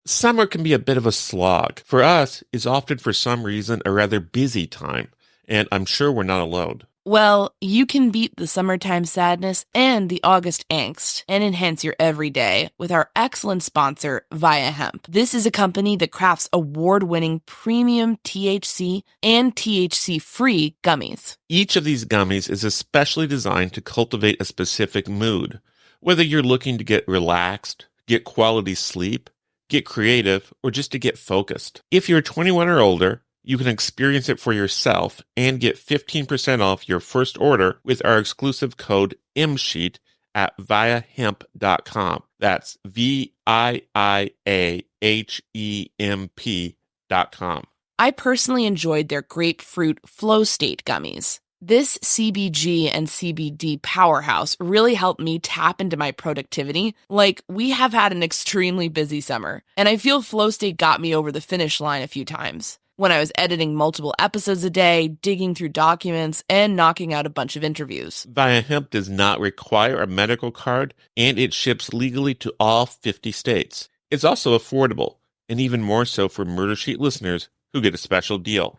Summer can be a bit of a slog. For us, it's often for some reason a rather busy time, and I'm sure we're not alone. Well, you can beat the summertime sadness and the August angst and enhance your everyday with our excellent sponsor, Via Hemp. This is a company that crafts award-winning premium THC and THC-free gummies. Each of these gummies is especially designed to cultivate a specific mood. Whether you're looking to get relaxed, get quality sleep, get creative, or just to get focused. If you're 21 or older, you can experience it for yourself and get 15% off your first order with our exclusive code MSheet at viahemp.com. That's VIIAHEMP.com. I personally enjoyed their grapefruit flow state gummies. This CBG and CBD powerhouse really helped me tap into my productivity. Like, we have had an extremely busy summer, and I feel flow state got me over the finish line a few times when I was editing multiple episodes a day, digging through documents, and knocking out a bunch of interviews. Via Hemp does not require a medical card, and it ships legally to all 50 states. It's also affordable, and even more so for Murder Sheet listeners who get a special deal.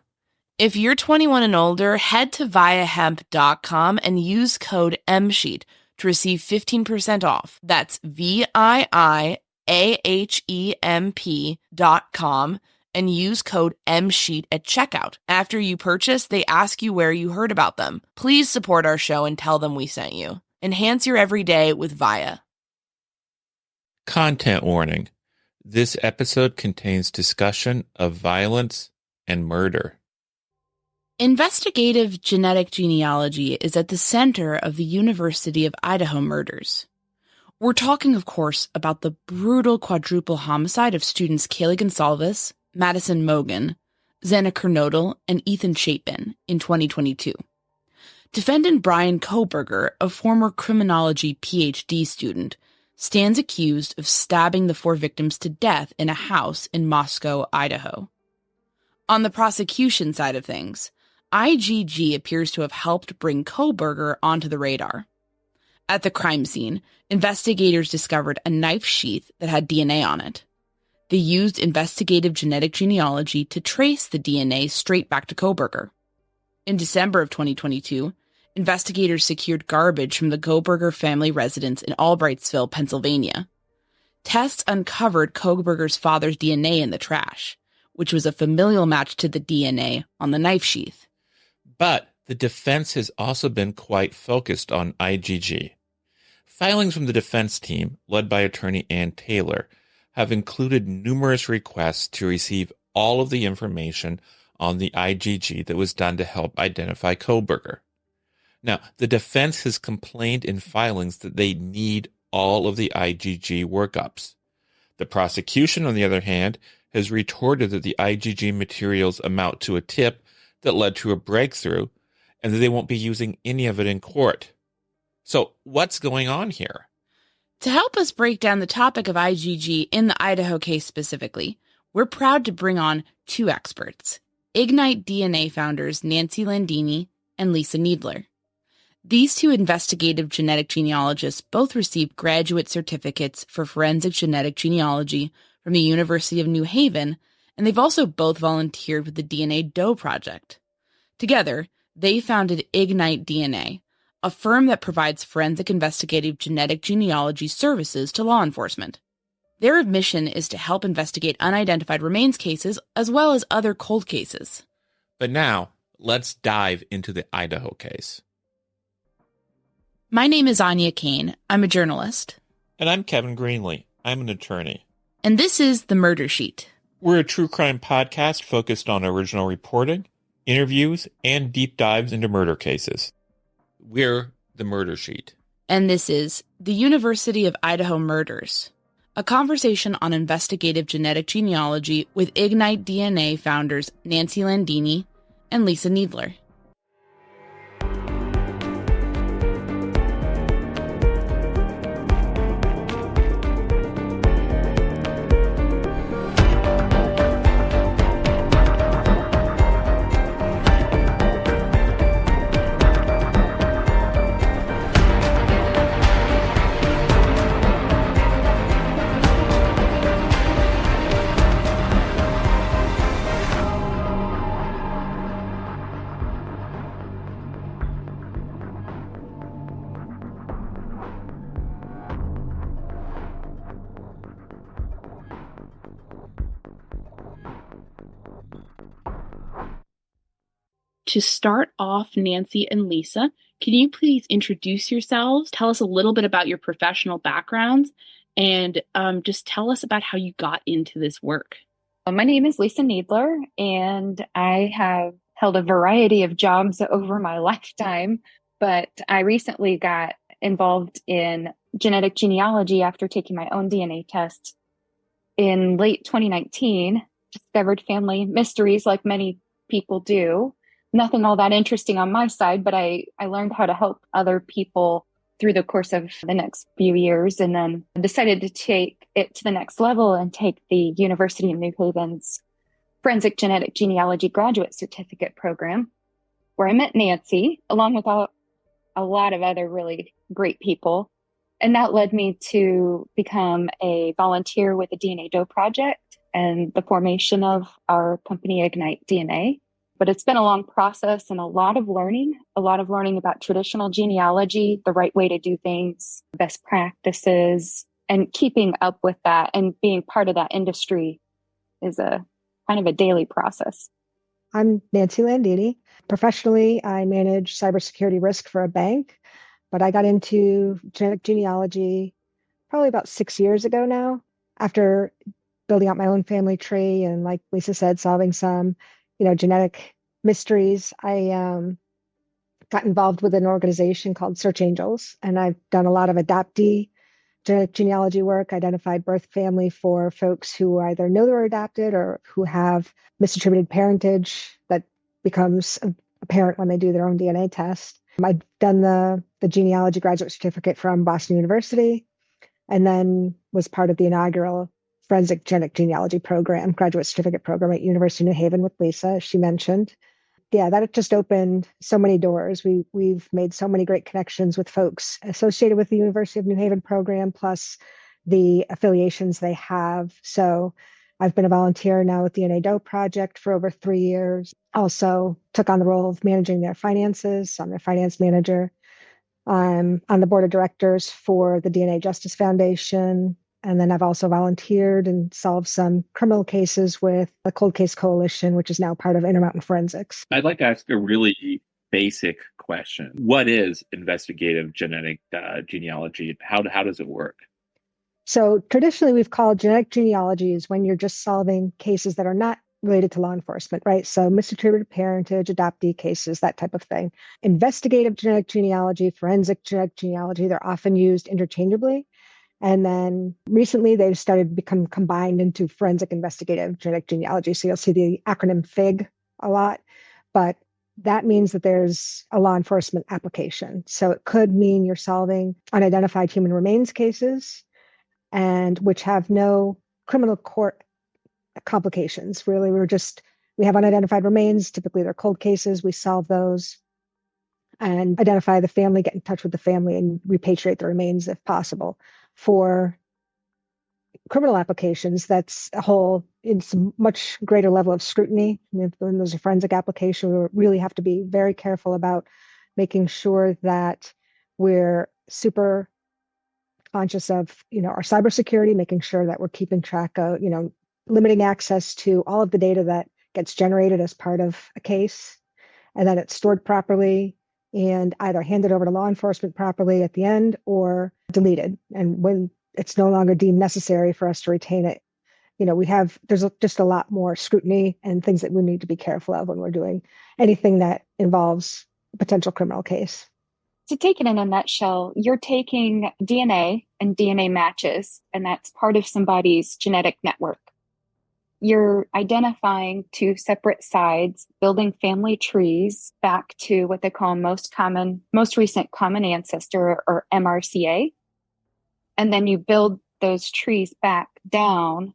If you're 21 and older, head to viahemp.com and use code MSheet to receive 15% off. That's VIIAHEMP.com and use code MSheet at checkout. After you purchase, they ask you where you heard about them. Please support our show and tell them we sent you. Enhance your everyday with Via. Content warning. This episode contains discussion of violence and murder. Investigative genetic genealogy is at the center of the University of Idaho murders. We're talking, of course, about the brutal quadruple homicide of students Kaylee Goncalves, Madison Mogen, Xana Kernodle, and Ethan Chapin in 2022. Defendant Bryan Kohberger, a former criminology PhD student, stands accused of stabbing the 4 victims to death in a house in Moscow, Idaho. On the prosecution side of things, IGG appears to have helped bring Kohberger onto the radar. At the crime scene, investigators discovered a knife sheath that had DNA on it. They used investigative genetic genealogy to trace the DNA straight back to Kohberger. In December of 2022, investigators secured garbage from the Kohberger family residence in Albrightsville, Pennsylvania. Tests uncovered Kohberger's father's DNA in the trash, which was a familial match to the DNA on the knife sheath. But the defense has also been quite focused on IGG. Filings from the defense team, led by attorney Ann Taylor, have included numerous requests to receive all of the information on the IGG that was done to help identify Kohberger. Now, the defense has complained in filings that they need all of the IGG workups. The prosecution, on the other hand, has retorted that the IGG materials amount to a tip that led to a breakthrough and that they won't be using any of it in court. So what's going on here? To help us break down the topic of IGG in the Idaho case specifically, we're proud to bring on 2 experts, IGGNite DNA founders Nancy Landini and Lisa Needler. These 2 investigative genetic genealogists both received graduate certificates for forensic genetic genealogy from the University of New Haven, and they've also both volunteered with the DNA Doe Project. Together, they founded IGGNite DNA, a firm that provides forensic investigative genetic genealogy services to law enforcement. Their mission is to help investigate unidentified remains cases as well as other cold cases. But now, let's dive into the Idaho case. My name is Anya Kane. I'm a journalist. And I'm Kevin Greenlee. I'm an attorney. And this is The Murder Sheet. We're a true crime podcast focused on original reporting, interviews, and deep dives into murder cases. We're The Murder Sheet. And this is The University of Idaho Murders, a conversation on investigative genetic genealogy with IGGNite DNA founders Nancy Landini and Lisa Needler. to start off, Nancy and Lisa, can you please introduce yourselves, tell us a little bit about your professional backgrounds, and just tell us about how you got into this work? My name is Lisa Needler, and I have held a variety of jobs over my lifetime, but I recently got involved in genetic genealogy after taking my own DNA test in late 2019. Discovered family mysteries like many people do. Nothing all that interesting on my side, but I learned how to help other people through the course of the next few years, and then decided to take it to the next level and take the University of New Haven's Forensic Genetic Genealogy Graduate Certificate program, where I met Nancy, along with a lot of other really great people. And that led me to become a volunteer with the DNA Doe Project and the formation of our company, IGGNite DNA. But it's been a long process and a lot of learning about traditional genealogy, the right way to do things, best practices, and keeping up with that and being part of that industry is a kind of a daily process. I'm Nancy Landini. Professionally, I manage cybersecurity risk for a bank, but I got into genetic genealogy probably about 6 years ago now, after building out my own family tree and, like Lisa said, solving some, genetic mysteries. I got involved with an organization called Search Angels, and I've done a lot of adoptee genetic genealogy work, identified birth family for folks who either know they're adopted or who have misattributed parentage that becomes apparent when they do their own DNA test. I've done the genealogy graduate certificate from Boston University, and then was part of the inaugural Forensic Genetic Genealogy program, graduate certificate program at University of New Haven with Lisa, as she mentioned. Yeah, that just opened so many doors. We've made so many great connections with folks associated with the University of New Haven program, plus the affiliations they have. So I've been a volunteer now with the DNA Doe Project for over 3 years. Also took on the role of managing their finances. I'm their finance manager. I'm on the board of directors for the DNA Justice Foundation. And then I've also volunteered and solved some criminal cases with the Cold Case Coalition, which is now part of Intermountain Forensics. I'd like to ask a really basic question. What is investigative genetic genealogy? How does it work? So traditionally, we've called genetic genealogy is when you're just solving cases that are not related to law enforcement, right? So misattributed parentage, adoptee cases, that type of thing. Investigative genetic genealogy, forensic genetic genealogy, they're often used interchangeably. And then recently they've started to become combined into forensic investigative genetic genealogy. So you'll see the acronym FIG a lot, but that means that there's a law enforcement application. So it could mean you're solving unidentified human remains cases, and which have no criminal court complications. Really, we have unidentified remains. Typically they're cold cases. We solve those and identify the family, get in touch with the family, and repatriate the remains if possible. For criminal applications, it's a much greater level of scrutiny. When there's a forensic application, we really have to be very careful about making sure that we're super conscious of, our cybersecurity, making sure that we're keeping track of, limiting access to all of the data that gets generated as part of a case, and that it's stored properly and either handed over to law enforcement properly at the end or deleted. And when it's no longer deemed necessary for us to retain it, there's just a lot more scrutiny and things that we need to be careful of when we're doing anything that involves a potential criminal case. To take it in a nutshell, you're taking DNA and DNA matches, and that's part of somebody's genetic network. You're identifying two separate sides, building family trees back to what they call most recent common ancestor, or MRCA. And then you build those trees back down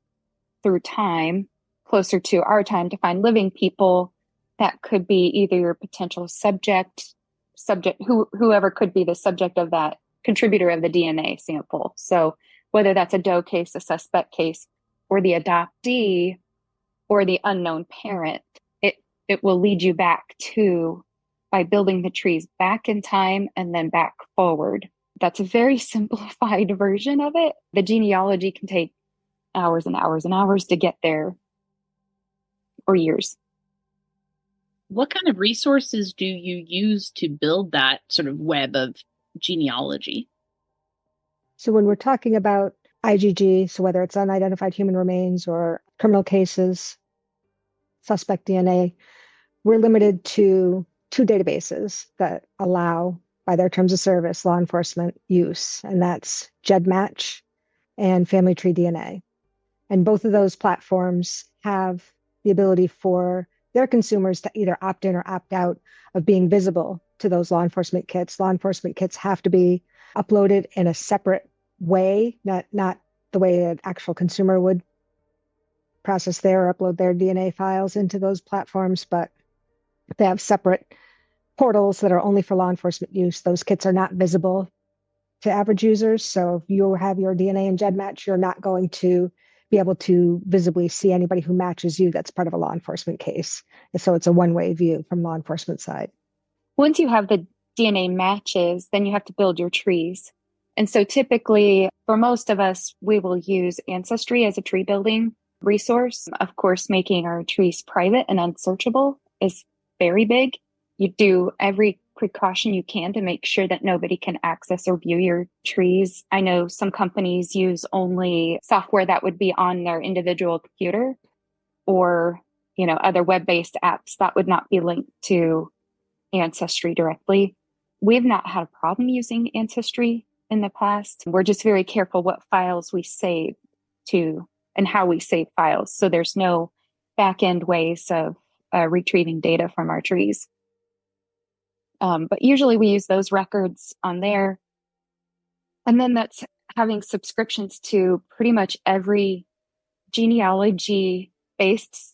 through time, closer to our time, to find living people that could be either your potential subject, whoever could be the subject of that contributor of the DNA sample. So whether that's a Doe case, a suspect case, or the adoptee, or the unknown parent, it will lead you back to, by building the trees back in time and then back forward. That's a very simplified version of it. The genealogy can take hours and hours and hours to get there, or years. What kind of resources do you use to build that sort of web of genealogy? So when we're talking about IGG, so whether it's unidentified human remains or criminal cases, suspect DNA, we're limited to two databases that allow, by their terms of service, law enforcement use, and that's GEDmatch and Family Tree DNA. And both of those platforms have the ability for their consumers to either opt in or opt out of being visible to those law enforcement kits. Law enforcement kits have to be uploaded in a separate way, not the way an actual consumer would process their or upload their DNA files into those platforms, but they have separate portals that are only for law enforcement use. Those kits are not visible to average users. So if you have your DNA in GEDmatch, you're not going to be able to visibly see anybody who matches you that's part of a law enforcement case. And so it's a one-way view from law enforcement side. Once you have the DNA matches, then you have to build your trees. And so typically, for most of us, we will use Ancestry as a tree building resource. Of course, making our trees private and unsearchable is very big. You do every precaution you can to make sure that nobody can access or view your trees. I know some companies use only software that would be on their individual computer, or, other web-based apps that would not be linked to Ancestry directly. We've not had a problem using Ancestry in the past. We're just very careful what files we save to and how we save files. So there's no back-end ways of retrieving data from our trees. But usually we use those records on there. And then that's having subscriptions to pretty much every genealogy-based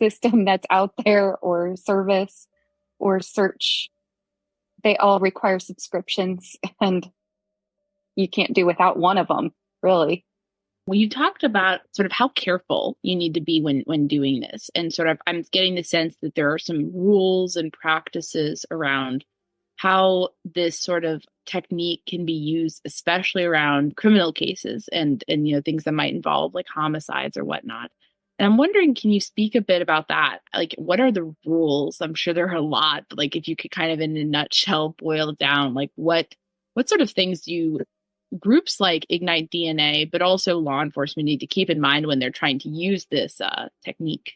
system that's out there, or service or search. They all require subscriptions, and you can't do without one of them, really. Well, you talked about sort of how careful you need to be when doing this. And sort of, I'm getting the sense that there are some rules and practices around how this sort of technique can be used, especially around criminal cases and things that might involve like homicides or whatnot. And I'm wondering, can you speak a bit about that? Like, what are the rules? I'm sure there are a lot, but like if you could kind of in a nutshell boil it down, like what sort of things do groups like Ignite DNA, but also law enforcement need to keep in mind when they're trying to use this technique?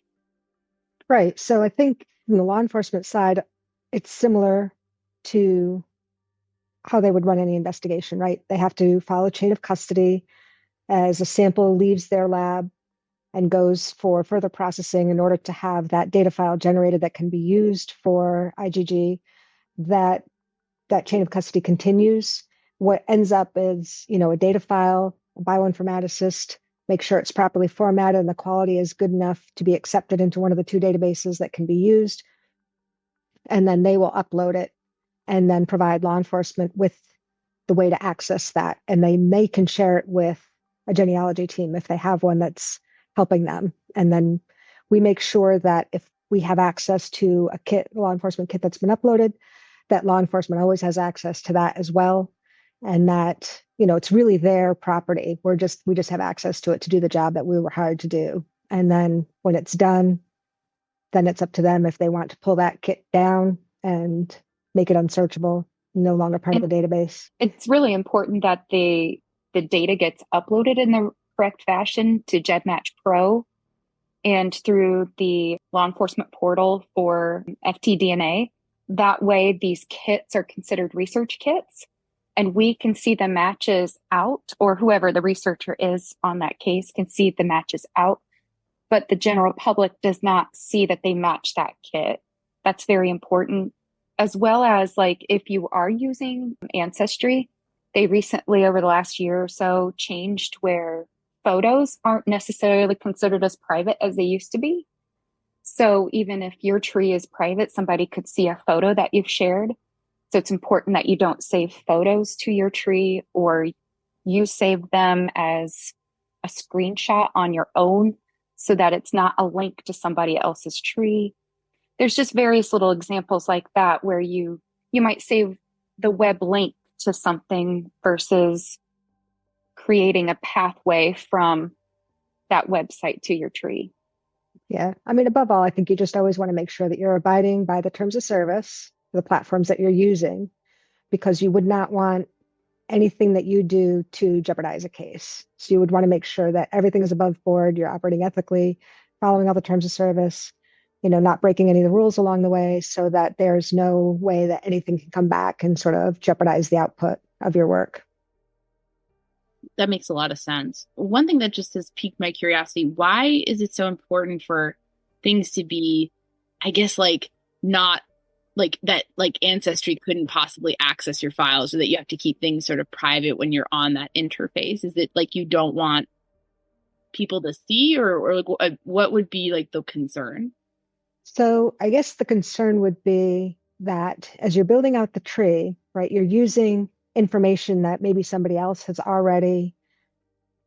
Right. So I think from the law enforcement side, it's similar to how they would run any investigation, right? They have to follow a chain of custody as a sample leaves their lab and goes for further processing in order to have that data file generated that can be used for IGG. That chain of custody continues. What ends up is, a data file, a bioinformaticist, make sure it's properly formatted and the quality is good enough to be accepted into one of the two databases that can be used. And then they will upload it and then provide law enforcement with the way to access that. And they can share it with a genealogy team if they have one that's helping them. And then we make sure that if we have access to a law enforcement kit that's been uploaded, that law enforcement always has access to that as well. And that, it's really their property. We just have access to it to do the job that we were hired to do. And then when it's done, then it's up to them if they want to pull that kit down and make it unsearchable, no longer part of the database. It's really important that the data gets uploaded in the correct fashion to GEDmatch Pro and through the law enforcement portal for FTDNA. That way, these kits are considered research kits, and we can see the matches out, or whoever the researcher is on that case can see the matches out, but the general public does not see that they match that kit. That's very important. As well as, like, if you are using Ancestry, they recently, over the last year or so, changed where photos aren't necessarily considered as private as they used to be. So even if your tree is private, somebody could see a photo that you've shared. So it's important that you don't save photos to your tree, or you save them as a screenshot on your own so that it's not a link to somebody else's tree. There's just various little examples like that where you might save the web link to something versus creating a pathway from that website to your tree. Yeah. I mean, above all, I think you just always want to make sure that you're abiding by the terms of service, the platforms that you're using, because you would not want anything that you do to jeopardize a case. So you would want to make sure that everything is above board, you're operating ethically, following all the terms of service, not breaking any of the rules along the way, so that there's no way that anything can come back and sort of jeopardize the output of your work. That makes a lot of sense. One thing that just has piqued my curiosity, why is it so important for things to be, I guess, not that Ancestry couldn't possibly access your files, or that you have to keep things sort of private when you're on that interface? Is it you don't want people to see, or what would be the concern? So I guess the concern would be that as you're building out the tree, right, you're using information that maybe somebody else has already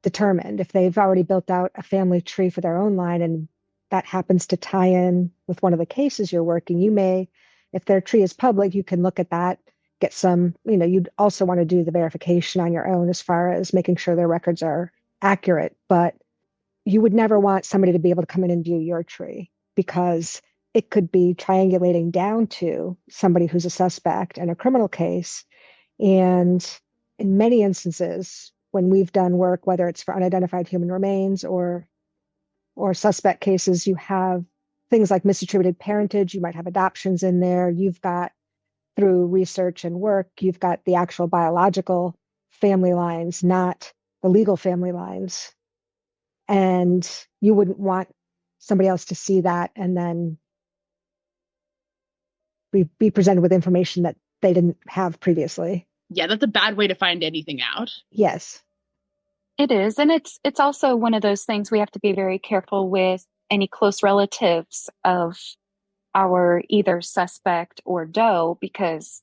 determined. If they've already built out a family tree for their own line, and that happens to tie in with one of the cases you're working, you may, if their tree is public, you can look at that, get some, you'd also want to do the verification on your own as far as making sure their records are accurate. But you would never want somebody to be able to come in and view your tree, because it could be triangulating down to somebody who's a suspect in a criminal case. And in many instances, when we've done work, whether it's for unidentified human remains or suspect cases, you have things like misattributed parentage, you might have adoptions in there. You've got, through research and work, you've got the actual biological family lines, not the legal family lines. And you wouldn't want somebody else to see that and then be presented with information that they didn't have previously. Yeah, that's a bad way to find anything out. Yes. It is. And it's also one of those things we have to be very careful with any close relatives of our either suspect or doe, because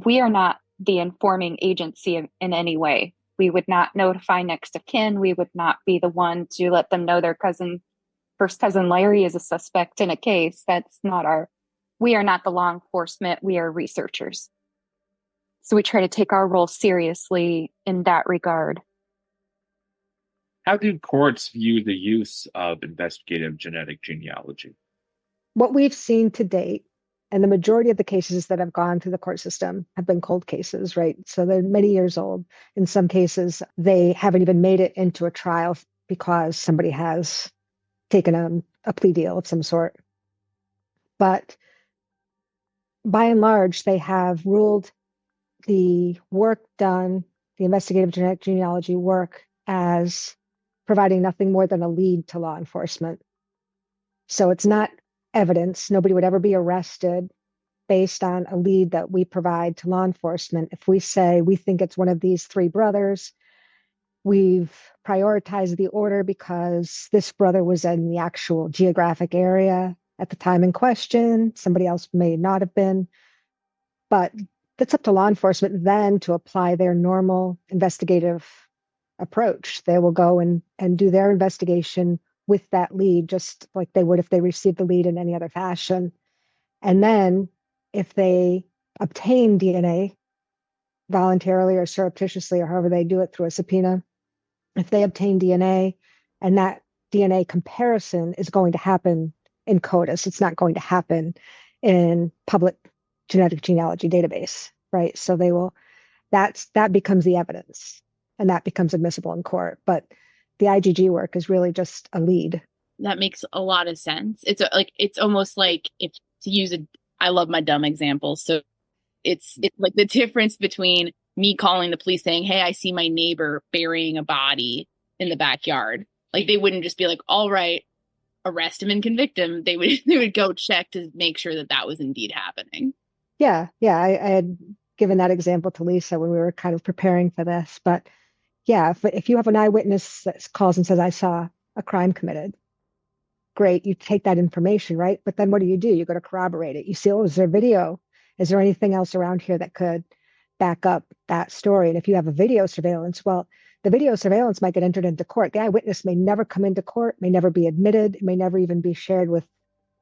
we are not the informing agency in any way. We would not notify next of kin. We would not be the one to let them know their first cousin Larry is a suspect in a case. We are not the law enforcement. We are researchers. So we try to take our role seriously in that regard. How do courts view the use of investigative genetic genealogy? What we've seen to date, and the majority of the cases that have gone through the court system have been cold cases, right? So they're many years old. In some cases, they haven't even made it into a trial because somebody has taken a plea deal of some sort. But by and large, they have ruled the work done, the investigative genetic genealogy work, as providing nothing more than a lead to law enforcement. So it's not evidence. Nobody would ever be arrested based on a lead that we provide to law enforcement. If we say we think it's one of these three brothers, we've prioritized the order because this brother was in the actual geographic area at the time in question. Somebody else may not have been. But that's up to law enforcement then to apply their normal investigative approach. They will go and do their investigation with that lead, just like they would if they received the lead in any other fashion. And then if they obtain DNA voluntarily or surreptitiously, or however they do it through a subpoena, if they obtain DNA and that DNA comparison is going to happen in CODIS, it's not going to happen in public genetic genealogy database, right? So they will, that becomes the evidence and that becomes admissible in court. But the IGG work is really just a lead. That makes a lot of sense. It's almost like, if to use I love my dumb example. So it's like the difference between me calling the police saying, hey, I see my neighbor burying a body in the backyard. Like, they wouldn't just be like, all right, arrest him and convict him. They would go check to make sure that was indeed happening. Yeah. I had given that example to Lisa when we were kind of preparing for this. But yeah, if you have an eyewitness that calls and says, I saw a crime committed, great, you take that information, right? But then what do? You go to corroborate it. You see, oh, is there video? Is there anything else around here that could back up that story? And if you have a video surveillance, well, the video surveillance might get entered into court. The eyewitness may never come into court, may never be admitted, it may never even be shared with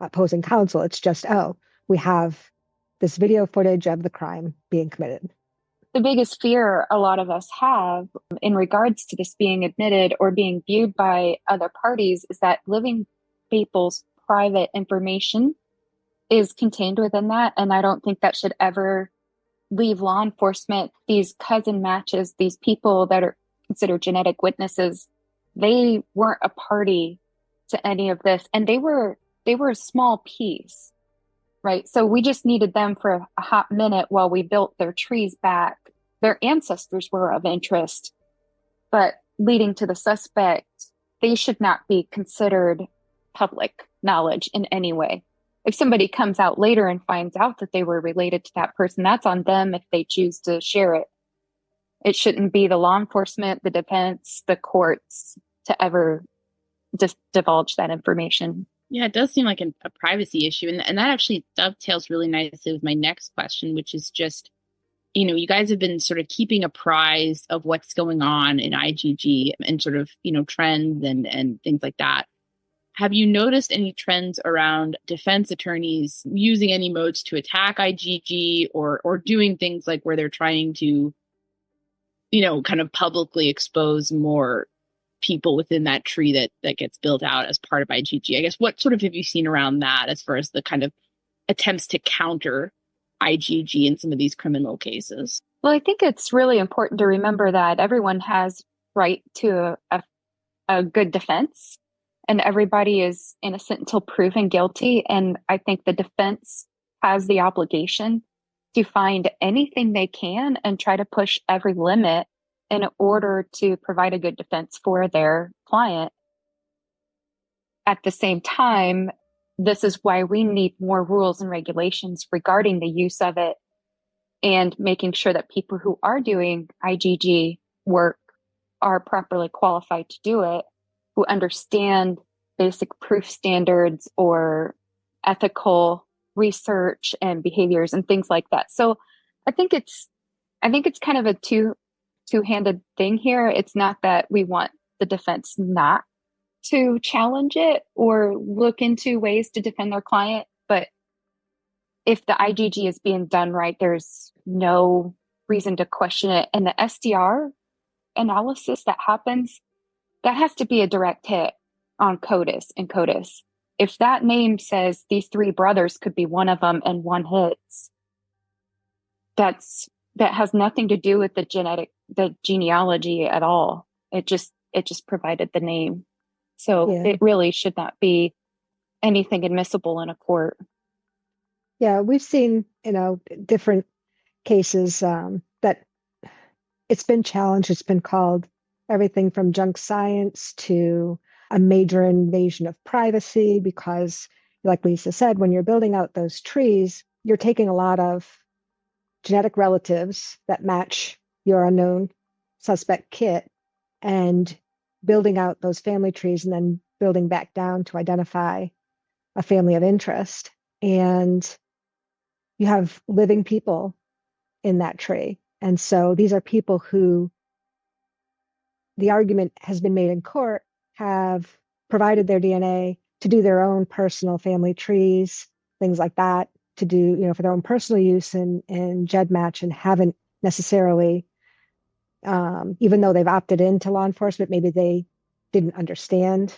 opposing counsel. It's just, oh, we have this video footage of the crime being committed. The biggest fear a lot of us have in regards to this being admitted or being viewed by other parties is that living people's private information is contained within that. And I don't think that should ever leave law enforcement. These cousin matches, these people that are considered genetic witnesses, they weren't a party to any of this. And they were a small piece, right? So we just needed them for a hot minute while we built their trees back. Their ancestors were of interest, but leading to the suspect, they should not be considered public knowledge in any way. If somebody comes out later and finds out that they were related to that person, that's on them if they choose to share it. It shouldn't be the law enforcement, the defense, the courts to ever divulge that information. Yeah, it does seem like a privacy issue. And that actually dovetails really nicely with my next question, which is just, you guys have been sort of keeping apprised of what's going on in IGG and sort of, trends and things like that. Have you noticed any trends around defense attorneys using any modes to attack IGG or doing things like where they're trying to, kind of publicly expose more people within that tree that gets built out as part of IGG? I guess what sort of have you seen around that as far as the kind of attempts to counter IGG in some of these criminal cases? Well, I think it's really important to remember that everyone has right to a good defense. And everybody is innocent until proven guilty. And I think the defense has the obligation to find anything they can and try to push every limit in order to provide a good defense for their client. At the same time, this is why we need more rules and regulations regarding the use of it and making sure that people who are doing IGG work are properly qualified to do it, who understand basic proof standards or ethical research and behaviors and things like that. So I think it's kind of a two-handed thing here. It's not that we want the defense not to challenge it or look into ways to defend their client, but if the IGG is being done right, there's no reason to question it. And the SDR analysis that happens, that has to be a direct hit on CODIS and CODIS. If that name says these three brothers could be one of them and one hits, that has nothing to do with the genealogy at all. It just provided the name. So It really should not be anything admissible in a court. Yeah, we've seen, different cases that it's been challenged. It's been called everything from junk science to a major invasion of privacy because, like Lisa said, when you're building out those trees, you're taking a lot of genetic relatives that match your unknown suspect kit and building out those family trees and then building back down to identify a family of interest. And you have living people in that tree. And so these are people who the argument has been made in court have provided their DNA to do their own personal family trees, things like that, to do, for their own personal use in GEDmatch, and haven't necessarily, even though they've opted into law enforcement, maybe they didn't understand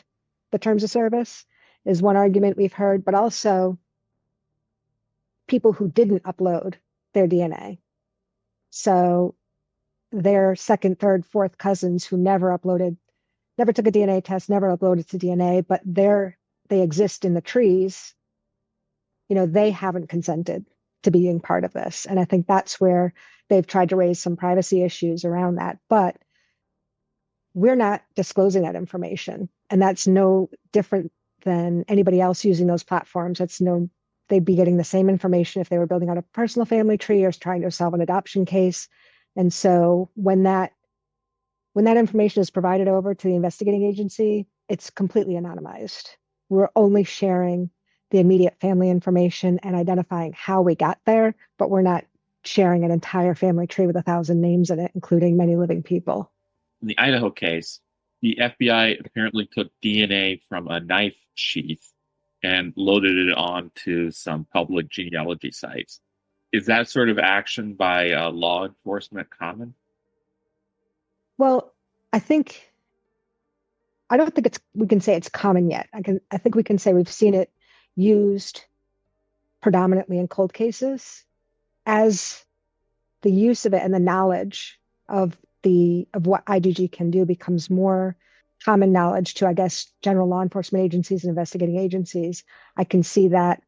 the terms of service, is one argument we've heard, but also people who didn't upload their DNA. So their second, third, fourth cousins who never took a DNA test, never uploaded to DNA, but they exist in the trees, they haven't consented to being part of this. And I think that's where they've tried to raise some privacy issues around that. But we're not disclosing that information. And that's no different than anybody else using those platforms. They'd be getting the same information if they were building out a personal family tree or trying to solve an adoption case. And so when that information is provided over to the investigating agency, it's completely anonymized. We're only sharing the immediate family information and identifying how we got there, but we're not sharing an entire family tree with 1,000 names in it, including many living people. In the Idaho case, the FBI apparently took DNA from a knife sheath and loaded it onto some public genealogy sites. Is that sort of action by law enforcement common? Well, I think I don't think we can say it's common yet. I think we can say we've seen it used predominantly in cold cases. As the use of it and the knowledge of what IGG can do becomes more common knowledge to, I guess, general law enforcement agencies and investigating agencies, I can see that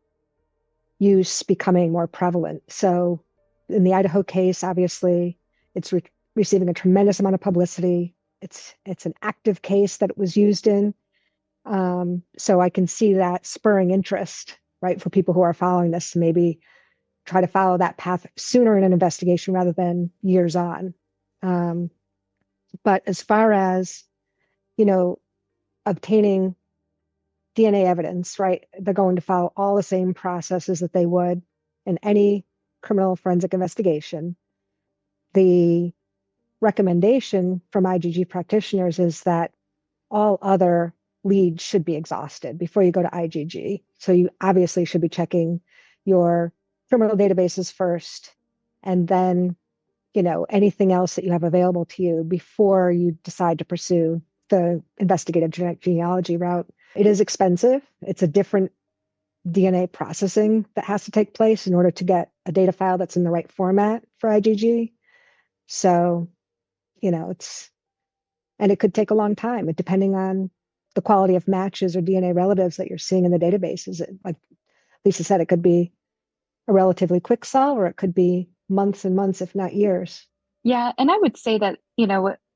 use becoming more prevalent. So in the Idaho case, obviously, it's receiving a tremendous amount of publicity. It's an active case that it was used in. So I can see that spurring interest, right, for people who are following this to maybe try to follow that path sooner in an investigation rather than years on. But as far as, obtaining DNA evidence, right, they're going to follow all the same processes that they would in any criminal forensic investigation. The recommendation from IGG practitioners is that all other leads should be exhausted before you go to IGG. So you obviously should be checking your criminal databases first, and then, anything else that you have available to you before you decide to pursue the investigative genetic genealogy route. It is expensive. It's a different DNA processing that has to take place in order to get a data file that's in the right format for IGG. So, and it could take a long time, depending on the quality of matches or DNA relatives that you're seeing in the databases. Like Lisa said, it could be a relatively quick solve, or it could be months and months, if not years. Yeah. And I would say that,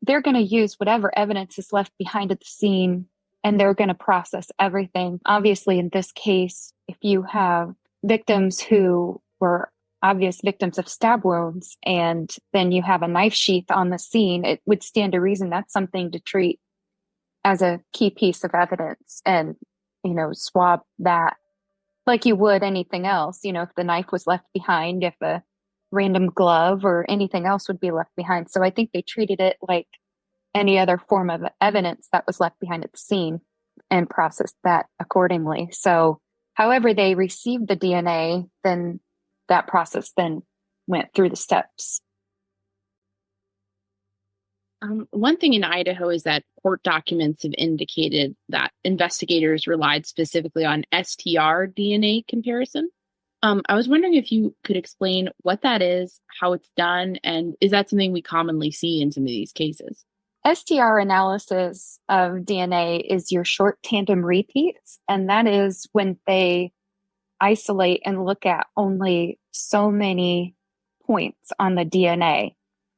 they're going to use whatever evidence is left behind at the scene, and they're going to process everything. Obviously, in this case, if you have victims who were obvious victims of stab wounds, and then you have a knife sheath on the scene, it would stand to reason that's something to treat as a key piece of evidence and, swab that like you would anything else. If the knife was left behind, if a random glove or anything else would be left behind. So I think they treated it like any other form of evidence that was left behind at the scene and processed that accordingly. So however they received the DNA, then that process then went through the steps. One thing in Idaho is that court documents have indicated that investigators relied specifically on STR DNA comparison. I was wondering if you could explain what that is, how it's done, and is that something we commonly see in some of these cases? STR analysis of DNA is your short tandem repeats, and that is when they isolate and look at only so many points on the DNA.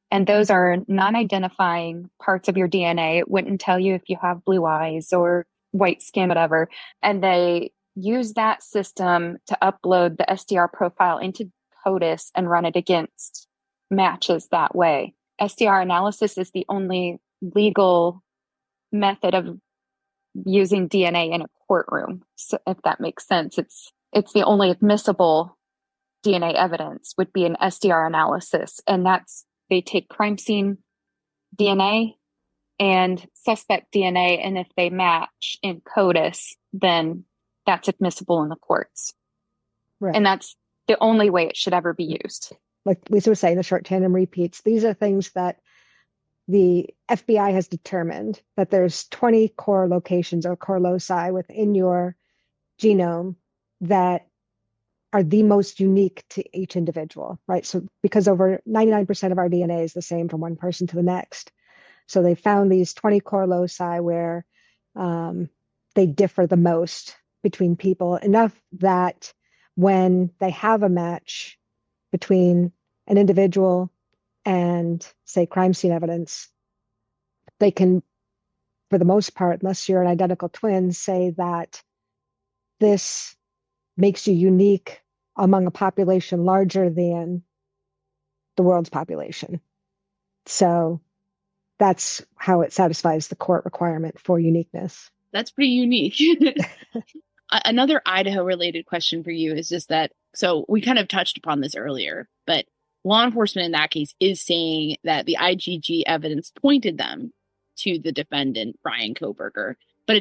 And those are non-identifying parts of your DNA. It wouldn't tell you if you have blue eyes or white skin, whatever. And they use that system to upload the STR profile into CODIS and run it against matches that way. STR analysis is the only legal method of using DNA in a courtroom. So if that makes sense, it's the only admissible DNA evidence would be an STR analysis. And they take crime scene DNA and suspect DNA. And if they match in CODIS, then that's admissible in the courts. Right. And that's the only way it should ever be used. Like Lisa was saying, the short tandem repeats, these are things that the FBI has determined that there's 20 core locations or core loci within your genome that are the most unique to each individual, right? So because over 99% of our DNA is the same from one person to the next. So they found these 20 core loci where they differ the most between people, enough that when they have a match between an individual and, say, crime scene evidence, they can, for the most part, unless you're an identical twin, say that this makes you unique among a population larger than the world's population. So that's how it satisfies the court requirement for uniqueness. That's pretty unique. Another Idaho-related question for you is just that, so we kind of touched upon this earlier, but law enforcement in that case is saying that the IGG evidence pointed them to the defendant, Bryan Kohberger, but they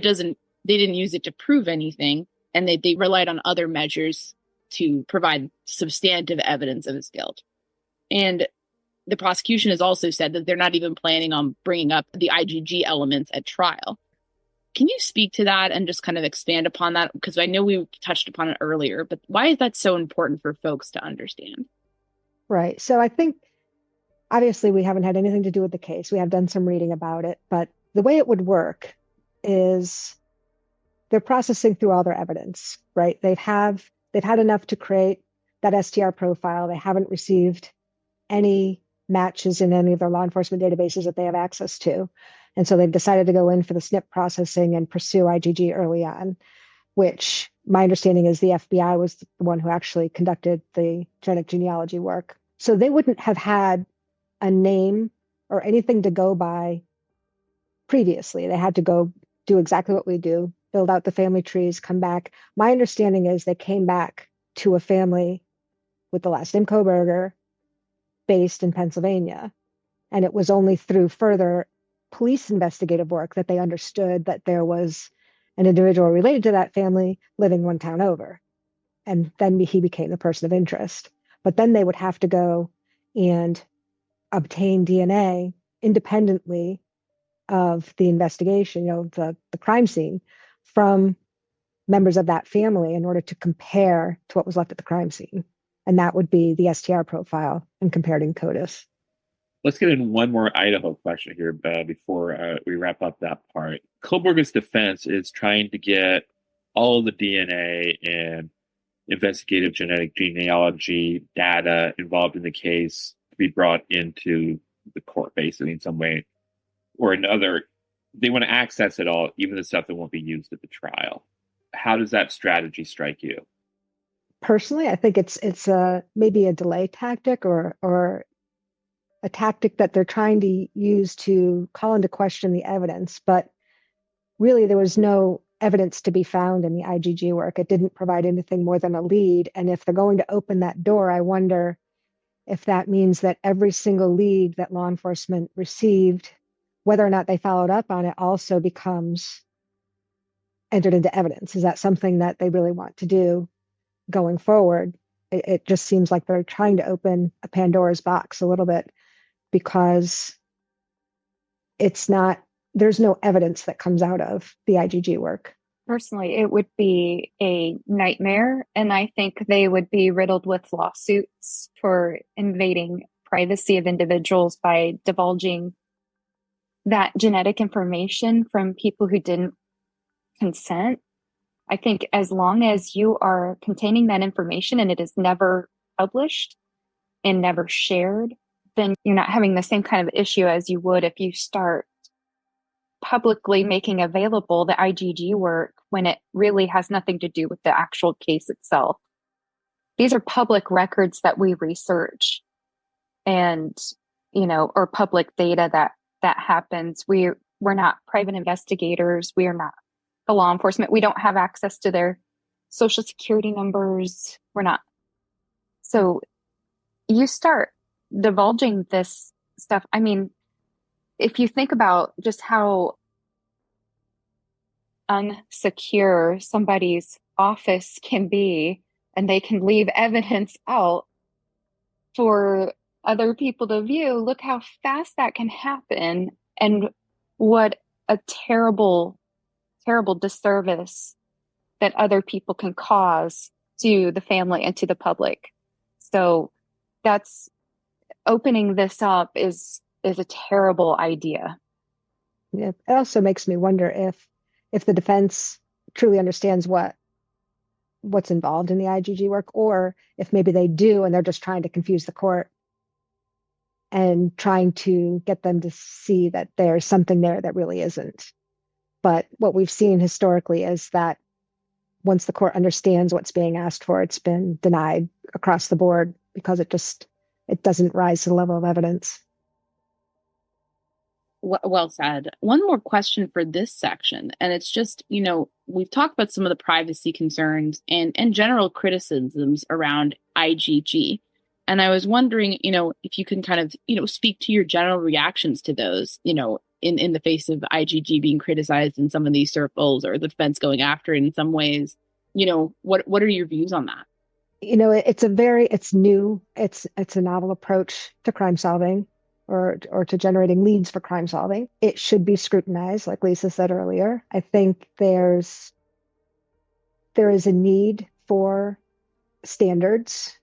didn't use it to prove anything, and they relied on other measures to provide substantive evidence of his guilt. And the prosecution has also said that they're not even planning on bringing up the IGG elements at trial. Can you speak to that and just kind of expand upon that? Because I know we touched upon it earlier, but why is that so important for folks to understand? Right. So I think obviously we haven't had anything to do with the case. We have done some reading about it, but the way it would work is they're processing through all their evidence, right? They've had enough to create that STR profile. They haven't received any matches in any of their law enforcement databases that they have access to. And so they've decided to go in for the SNP processing and pursue IGG early on, which my understanding is the FBI was the one who actually conducted the genetic genealogy work. So they wouldn't have had a name or anything to go by previously. They had to go do exactly what we do, build out the family trees, come back. My understanding is they came back to a family with the last name Kohberger based in Pennsylvania. And it was only through further police investigative work that they understood that there was an individual related to that family living one town over. And then he became the person of interest. But then they would have to go and obtain DNA independently of the investigation, the crime scene, from members of that family in order to compare to what was left at the crime scene. And that would be the STR profile and compared in CODIS. Let's get in one more Idaho question here before we wrap up that part. Kohberger's defense is trying to get all the DNA and investigative genetic genealogy data involved in the case to be brought into the court, basically, in some way or another. They want to access it all, even the stuff that won't be used at the trial. How does that strategy strike you? Personally, I think it's maybe a delay tactic or a tactic that they're trying to use to call into question the evidence. But really, there was no evidence to be found in the IGG work. It didn't provide anything more than a lead. And if they're going to open that door, I wonder if that means that every single lead that law enforcement received, whether or not they followed up on it, also becomes entered into evidence. Is that something that they really want to do going forward? It just seems like they're trying to open a Pandora's box a little bit, because there's no evidence that comes out of the IGG work. Personally, it would be a nightmare, and I think they would be riddled with lawsuits for invading privacy of individuals by divulging that genetic information from people who didn't consent. I think as long as you are containing that information and it is never published and never shared, then you're not having the same kind of issue as you would if you start publicly making available the IGG work when it really has nothing to do with the actual case itself. These are public records that we research and, or public data that happens. We're not private investigators. We are not the law enforcement. We don't have access to their social security numbers. We're not. So you start divulging this stuff. I mean, if you think about just how unsecure somebody's office can be, and they can leave evidence out for other people to view, look how fast that can happen, and what a terrible, terrible disservice that other people can cause to the family and to the public. So that's opening this up is a terrible idea. Yeah, it also makes me wonder if the defense truly understands what's involved in the IGG work, or if maybe they do and they're just trying to confuse the court and trying to get them to see that there's something there that really isn't. But what we've seen historically is that once the court understands what's being asked for, it's been denied across the board because it doesn't rise to the level of evidence. Well said. One more question for this section, and it's just, we've talked about some of the privacy concerns and general criticisms around IGG. And I was wondering, if you can kind of, speak to your general reactions to those, in the face of IGG being criticized in some of these circles, or the defense going after it in some ways. What are your views on that? It's new. It's a novel approach to crime solving. or to generating leads for crime solving. It should be scrutinized, like Lisa said earlier. I think there is a need for standards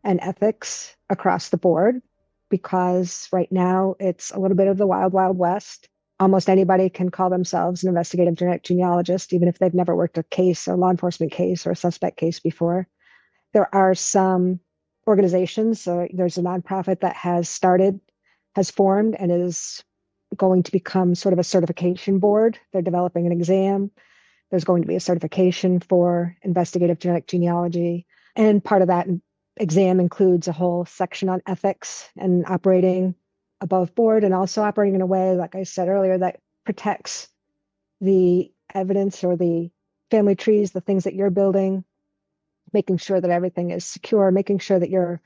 and ethics across the board, because right now it's a little bit of the wild, wild west. Almost anybody can call themselves an investigative genetic genealogist, even if they've never worked a case, a law enforcement case or a suspect case before. There are some organizations. So there's a nonprofit that has formed and is going to become sort of a certification board. They're developing an exam. There's going to be a certification for investigative genetic genealogy. And part of that exam includes a whole section on ethics and operating above board, and also operating in a way, like I said earlier, that protects the evidence or the family trees, the things that you're building, making sure that everything is secure, making sure that you're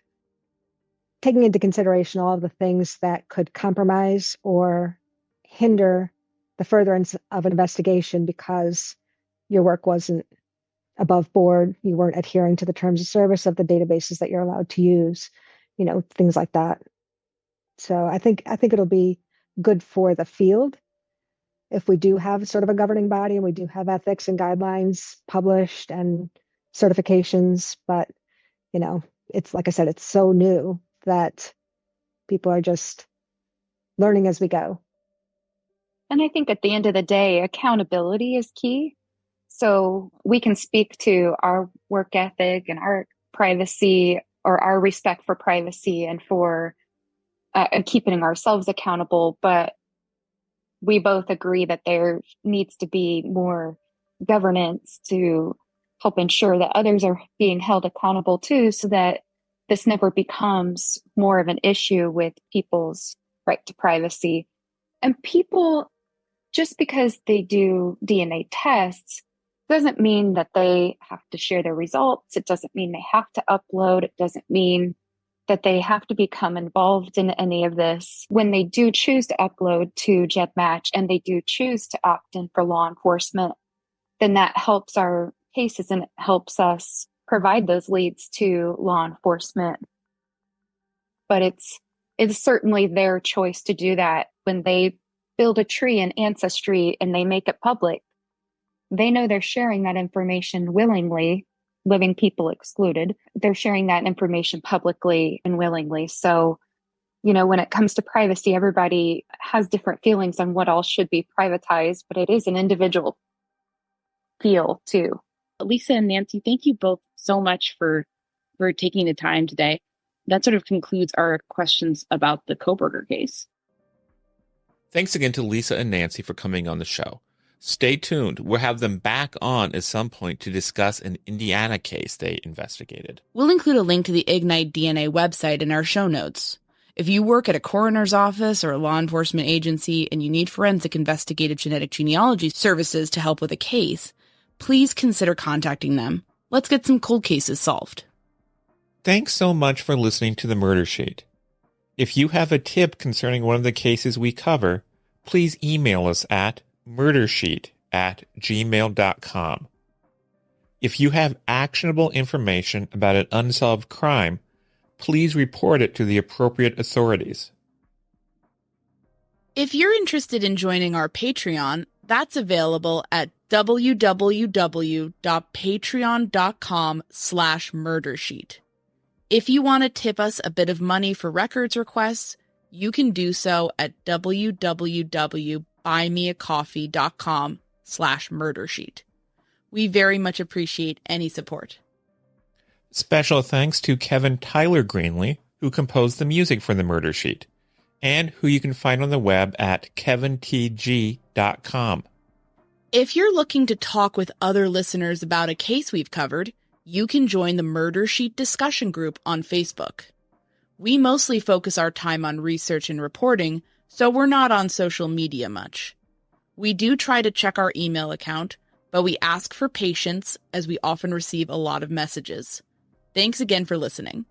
taking into consideration all of the things that could compromise or hinder the furtherance of an investigation because your work wasn't above board, you weren't adhering to the terms of service of the databases that you're allowed to use, things like that. So I think it'll be good for the field if we do have sort of a governing body and we do have ethics and guidelines published and certifications. But, it's like I said, it's so new that people are just learning as we go. And I think at the end of the day, accountability is key. So we can speak to our work ethic and our privacy, or our respect for privacy and for keeping ourselves accountable. But we both agree that there needs to be more governance to help ensure that others are being held accountable too, so that this never becomes more of an issue with people's right to privacy. And people, just because they do DNA tests, doesn't mean that they have to share their results. It doesn't mean they have to upload. It doesn't mean that they have to become involved in any of this. When they do choose to upload to GEDmatch and they do choose to opt in for law enforcement, then that helps our cases and it helps us provide those leads to law enforcement. But it's certainly their choice to do that. When they build a tree in Ancestry and they make it public, they know they're sharing that information willingly, living people excluded. They're sharing that information publicly and willingly. So, when it comes to privacy, everybody has different feelings on what all should be privatized, but it is an individual feel too. Lisa and Nancy, thank you both so much for taking the time today. That sort of concludes our questions about the Kohberger case. Thanks again to Lisa and Nancy for coming on the show. Stay tuned. We'll have them back on at some point to discuss an Indiana case they investigated. We'll include a link to the IGGNite DNA website in our show notes. If you work at a coroner's office or a law enforcement agency and you need forensic investigative genetic genealogy services to help with a case, please consider contacting them. Let's get some cold cases solved. Thanks so much for listening to the Murder Sheet. If you have a tip concerning one of the cases we cover, please email us at murdersheet@gmail.com. If you have actionable information about an unsolved crime, please report it to the appropriate authorities. If you're interested in joining our Patreon, that's available at www.patreon.com/murdersheet. If you want to tip us a bit of money for records requests, you can do so at www.buymeacoffee.com/murdersheet. We very much appreciate any support. Special thanks to Kevin Tyler Greenlee, who composed the music for the Murder Sheet, and who you can find on the web at kevintg.com. If you're looking to talk with other listeners about a case we've covered, you can join the Murder Sheet discussion group on Facebook. We mostly focus our time on research and reporting, so we're not on social media much. We do try to check our email account, but we ask for patience as we often receive a lot of messages. Thanks again for listening.